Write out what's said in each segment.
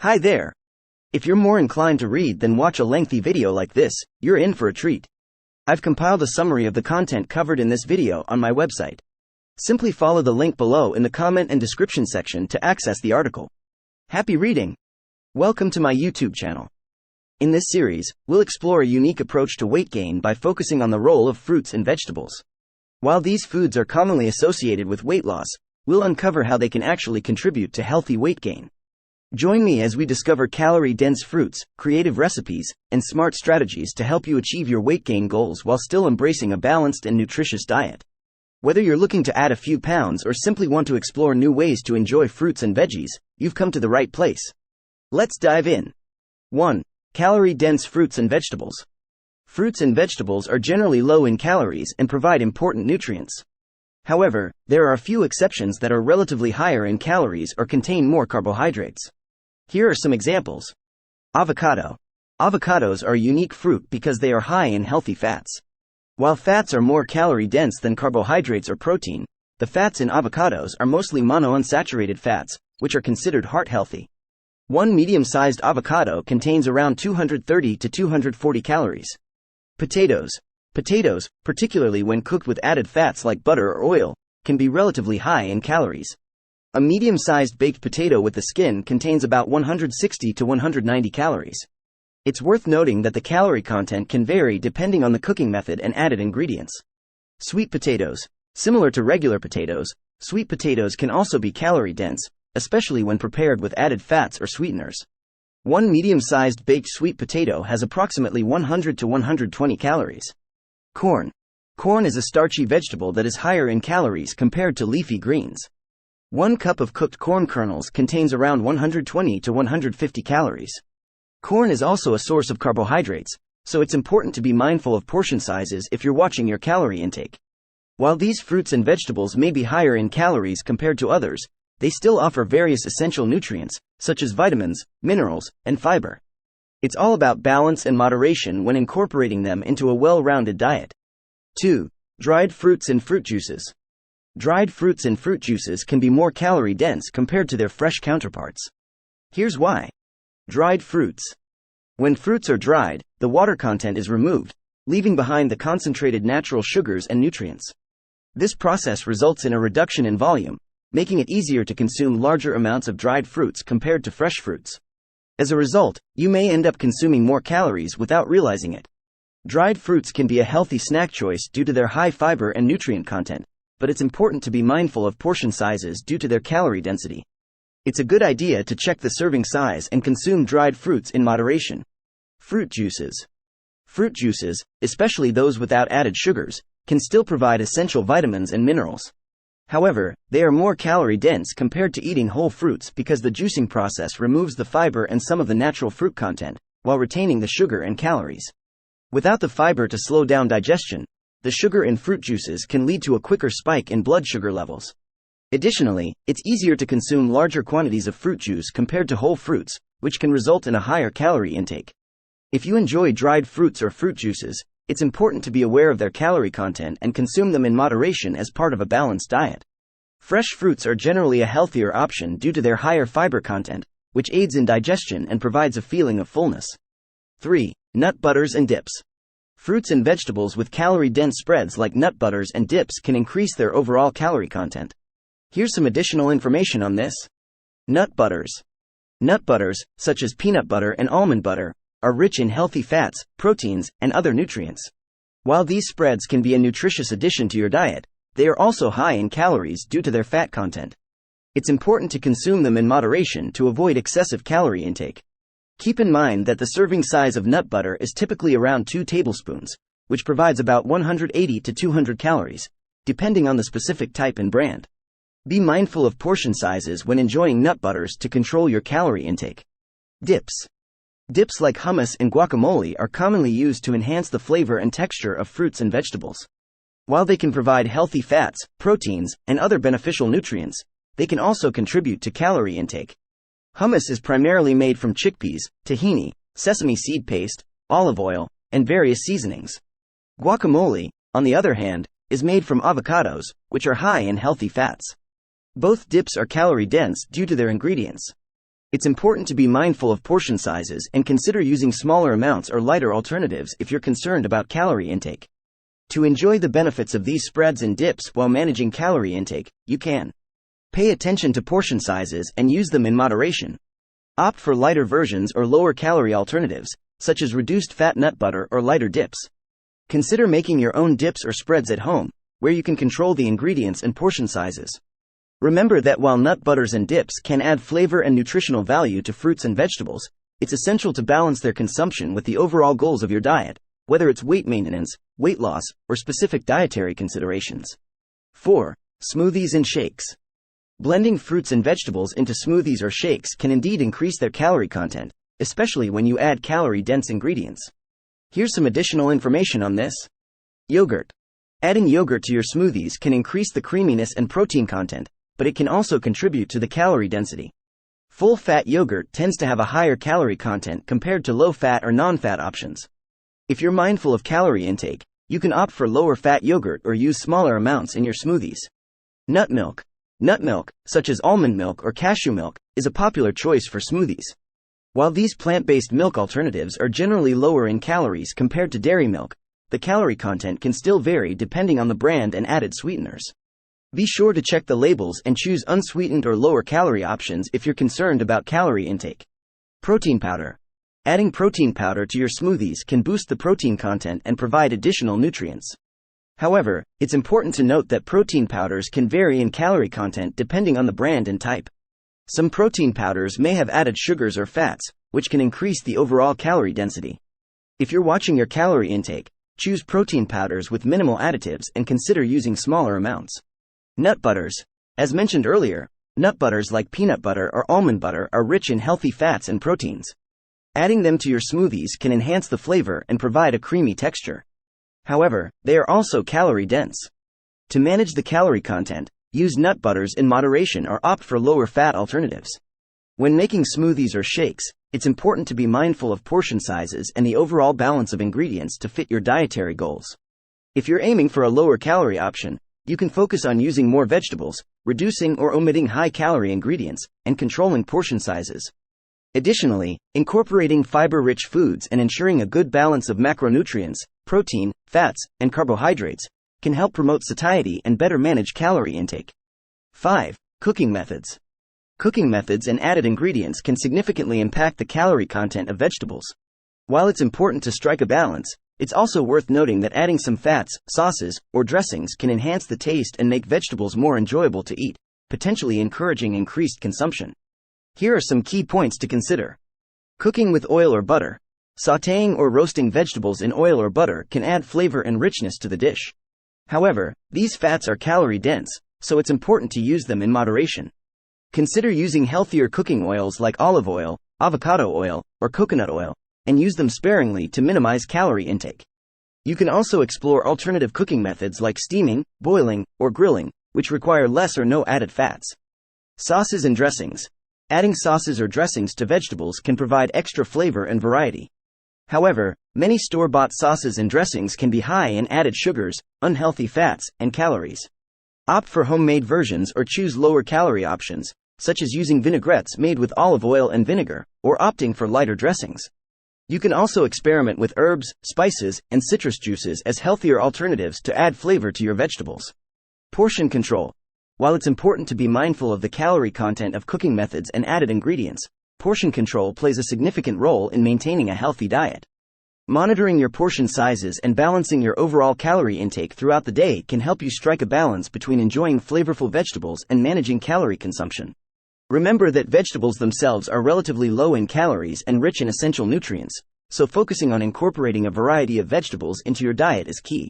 Hi there. If you're more inclined to read than watch a lengthy video like this, you're in for a treat. I've compiled a summary of the content covered in this video on my website. Simply follow the link below in the comment and description section to access the article. Happy reading! Welcome to my YouTube channel. In this series, we'll explore a unique approach to weight gain by focusing on the role of fruits and vegetables. While these foods are commonly associated with weight loss, we'll uncover how they can actually contribute to healthy weight gain. Join me as we discover calorie-dense fruits, creative recipes, and smart strategies to help you achieve your weight gain goals while still embracing a balanced and nutritious diet. Whether you're looking to add a few pounds or simply want to explore new ways to enjoy fruits and veggies, you've come to the right place. Let's dive in. 1. Calorie-dense fruits and vegetables. Fruits and vegetables are generally low in calories and provide important nutrients. However, there are a few exceptions that are relatively higher in calories or contain more carbohydrates. Here are some examples. Avocado. Avocados are a unique fruit because they are high in healthy fats. While fats are more calorie-dense than carbohydrates or protein, the fats in avocados are mostly monounsaturated fats, which are considered heart-healthy. One medium-sized avocado contains around 230 to 240 calories. Potatoes. Potatoes, particularly when cooked with added fats like butter or oil, can be relatively high in calories. A medium-sized baked potato with the skin contains about 160 to 190 calories. It's worth noting that the calorie content can vary depending on the cooking method and added ingredients. Sweet potatoes. Similar to regular potatoes, sweet potatoes can also be calorie-dense, especially when prepared with added fats or sweeteners. One medium-sized baked sweet potato has approximately 100 to 120 calories. Corn. Corn is a starchy vegetable that is higher in calories compared to leafy greens. 1 cup of cooked corn kernels contains around 120 to 150 calories. Corn is also a source of carbohydrates, so it's important to be mindful of portion sizes if you're watching your calorie intake. While these fruits and vegetables may be higher in calories compared to others, they still offer various essential nutrients, such as vitamins, minerals, and fiber. It's all about balance and moderation when incorporating them into a well-rounded diet. 2. Dried fruits and fruit juices. Dried fruits and fruit juices can be more calorie-dense compared to their fresh counterparts. Here's why. Dried fruits. When fruits are dried, the water content is removed, leaving behind the concentrated natural sugars and nutrients. This process results in a reduction in volume, making it easier to consume larger amounts of dried fruits compared to fresh fruits. As a result, you may end up consuming more calories without realizing it. Dried fruits can be a healthy snack choice due to their high fiber and nutrient content, but it's important to be mindful of portion sizes due to their calorie density. It's a good idea to check the serving size and consume dried fruits in moderation. Fruit juices. Fruit juices, especially those without added sugars, can still provide essential vitamins and minerals. However, they are more calorie-dense compared to eating whole fruits because the juicing process removes the fiber and some of the natural fruit content, while retaining the sugar and calories. Without the fiber to slow down digestion, the sugar in fruit juices can lead to a quicker spike in blood sugar levels. Additionally, it's easier to consume larger quantities of fruit juice compared to whole fruits, which can result in a higher calorie intake. If you enjoy dried fruits or fruit juices, it's important to be aware of their calorie content and consume them in moderation as part of a balanced diet. Fresh fruits are generally a healthier option due to their higher fiber content, which aids in digestion and provides a feeling of fullness. 3. Nut butters and dips. Fruits and vegetables with calorie-dense spreads like nut butters and dips can increase their overall calorie content. Here's some additional information on this. Nut butters. Nut butters, such as peanut butter and almond butter, are rich in healthy fats, proteins, and other nutrients. While these spreads can be a nutritious addition to your diet, they are also high in calories due to their fat content. It's important to consume them in moderation to avoid excessive calorie intake. Keep in mind that the serving size of nut butter is typically around 2 tablespoons, which provides about 180 to 200 calories, depending on the specific type and brand. Be mindful of portion sizes when enjoying nut butters to control your calorie intake. Dips. Dips like hummus and guacamole are commonly used to enhance the flavor and texture of fruits and vegetables. While they can provide healthy fats, proteins, and other beneficial nutrients, they can also contribute to calorie intake. Hummus is primarily made from chickpeas, tahini, sesame seed paste, olive oil, and various seasonings. Guacamole, on the other hand, is made from avocados, which are high in healthy fats. Both dips are calorie-dense due to their ingredients. It's important to be mindful of portion sizes and consider using smaller amounts or lighter alternatives if you're concerned about calorie intake. To enjoy the benefits of these spreads and dips while managing calorie intake, you can pay attention to portion sizes and use them in moderation. Opt for lighter versions or lower calorie alternatives, such as reduced fat nut butter or lighter dips. Consider making your own dips or spreads at home, where you can control the ingredients and portion sizes. Remember that while nut butters and dips can add flavor and nutritional value to fruits and vegetables, it's essential to balance their consumption with the overall goals of your diet, whether it's weight maintenance, weight loss, or specific dietary considerations. 4. Smoothies and shakes. Blending fruits and vegetables into smoothies or shakes can indeed increase their calorie content, especially when you add calorie-dense ingredients. Here's some additional information on this. Yogurt. Adding yogurt to your smoothies can increase the creaminess and protein content, but it can also contribute to the calorie density. Full-fat yogurt tends to have a higher calorie content compared to low-fat or non-fat options. If you're mindful of calorie intake, you can opt for lower-fat yogurt or use smaller amounts in your smoothies. Nut milk. Nut milk, such as almond milk or cashew milk, is a popular choice for smoothies. While these plant-based milk alternatives are generally lower in calories compared to dairy milk, the calorie content can still vary depending on the brand and added sweeteners. Be sure to check the labels and choose unsweetened or lower calorie options if you're concerned about calorie intake. Protein powder. Adding protein powder to your smoothies can boost the protein content and provide additional nutrients. However, it's important to note that protein powders can vary in calorie content depending on the brand and type. Some protein powders may have added sugars or fats, which can increase the overall calorie density. If you're watching your calorie intake, choose protein powders with minimal additives and consider using smaller amounts. Nut butters. As mentioned earlier, nut butters like peanut butter or almond butter are rich in healthy fats and proteins. Adding them to your smoothies can enhance the flavor and provide a creamy texture. However, they are also calorie dense. To manage the calorie content, use nut butters in moderation or opt for lower fat alternatives. When making smoothies or shakes, it's important to be mindful of portion sizes and the overall balance of ingredients to fit your dietary goals. If you're aiming for a lower calorie option, you can focus on using more vegetables, reducing or omitting high-calorie ingredients, and controlling portion sizes. Additionally, incorporating fiber-rich foods and ensuring a good balance of macronutrients, protein, fats, and carbohydrates can help promote satiety and better manage calorie intake. 5. Cooking methods. Cooking methods and added ingredients can significantly impact the calorie content of vegetables. While it's important to strike a balance, it's also worth noting that adding some fats, sauces, or dressings can enhance the taste and make vegetables more enjoyable to eat, potentially encouraging increased consumption. Here are some key points to consider. Cooking with oil or butter. Sautéing or roasting vegetables in oil or butter can add flavor and richness to the dish. However, these fats are calorie dense, so it's important to use them in moderation. Consider using healthier cooking oils like olive oil, avocado oil, or coconut oil, and use them sparingly to minimize calorie intake. You can also explore alternative cooking methods like steaming, boiling, or grilling, which require less or no added fats. Sauces and dressings. Adding sauces or dressings to vegetables can provide extra flavor and variety. However, many store-bought sauces and dressings can be high in added sugars, unhealthy fats, and calories. Opt for homemade versions or choose lower-calorie options, such as using vinaigrettes made with olive oil and vinegar, or opting for lighter dressings. You can also experiment with herbs, spices, and citrus juices as healthier alternatives to add flavor to your vegetables. Portion control. While it's important to be mindful of the calorie content of cooking methods and added ingredients, portion control plays a significant role in maintaining a healthy diet. Monitoring your portion sizes and balancing your overall calorie intake throughout the day can help you strike a balance between enjoying flavorful vegetables and managing calorie consumption. Remember that vegetables themselves are relatively low in calories and rich in essential nutrients, so focusing on incorporating a variety of vegetables into your diet is key.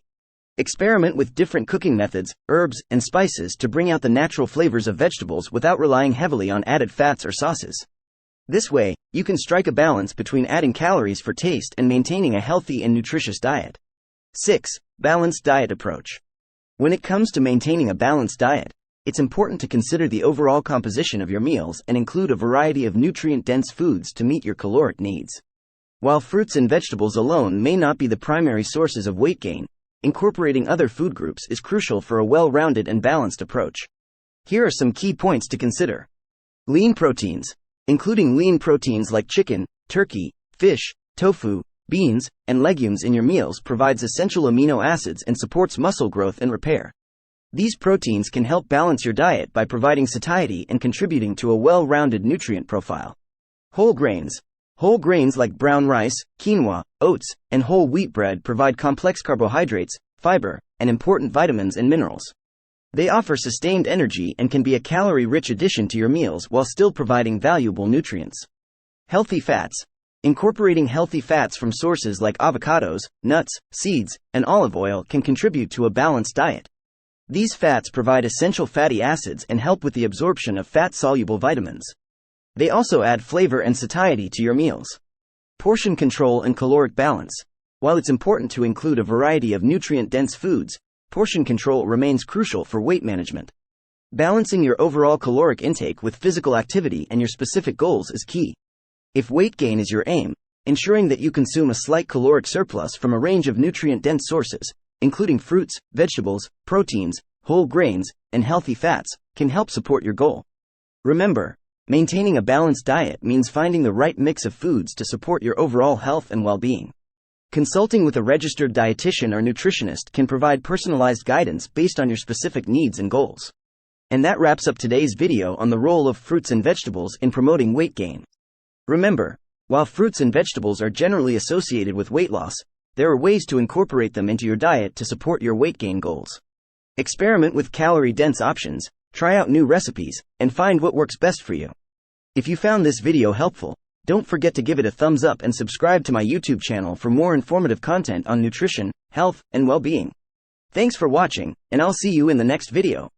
Experiment with different cooking methods, herbs, and spices to bring out the natural flavors of vegetables without relying heavily on added fats or sauces. This way, you can strike a balance between adding calories for taste and maintaining a healthy and nutritious diet. 6. Balanced diet approach. When it comes to maintaining a balanced diet, it's important to consider the overall composition of your meals and include a variety of nutrient-dense foods to meet your caloric needs. While fruits and vegetables alone may not be the primary sources of weight gain, incorporating other food groups is crucial for a well-rounded and balanced approach. Here are some key points to consider. Lean proteins. Including lean proteins like chicken, turkey, fish, tofu, beans, and legumes in your meals provides essential amino acids and supports muscle growth and repair. These proteins can help balance your diet by providing satiety and contributing to a well-rounded nutrient profile. Whole grains. Whole grains like brown rice, quinoa, oats, and whole wheat bread provide complex carbohydrates, fiber, and important vitamins and minerals. They offer sustained energy and can be a calorie-rich addition to your meals while still providing valuable nutrients. Healthy fats. Incorporating healthy fats from sources like avocados, nuts, seeds, and olive oil can contribute to a balanced diet. These fats provide essential fatty acids and help with the absorption of fat-soluble vitamins. They also add flavor and satiety to your meals. Portion control and caloric balance. While it's important to include a variety of nutrient-dense foods, portion control remains crucial for weight management. Balancing your overall caloric intake with physical activity and your specific goals is key. If weight gain is your aim, ensuring that you consume a slight caloric surplus from a range of nutrient-dense sources, including fruits, vegetables, proteins, whole grains, and healthy fats, can help support your goal. Remember, maintaining a balanced diet means finding the right mix of foods to support your overall health and well-being. Consulting with a registered dietitian or nutritionist can provide personalized guidance based on your specific needs and goals. And that wraps up today's video on the role of fruits and vegetables in promoting weight gain. Remember, while fruits and vegetables are generally associated with weight loss, there are ways to incorporate them into your diet to support your weight gain goals. Experiment with calorie-dense options, try out new recipes, and find what works best for you. If you found this video helpful, don't forget to give it a thumbs up and subscribe to my YouTube channel for more informative content on nutrition, health, and well-being. Thanks for watching, and I'll see you in the next video.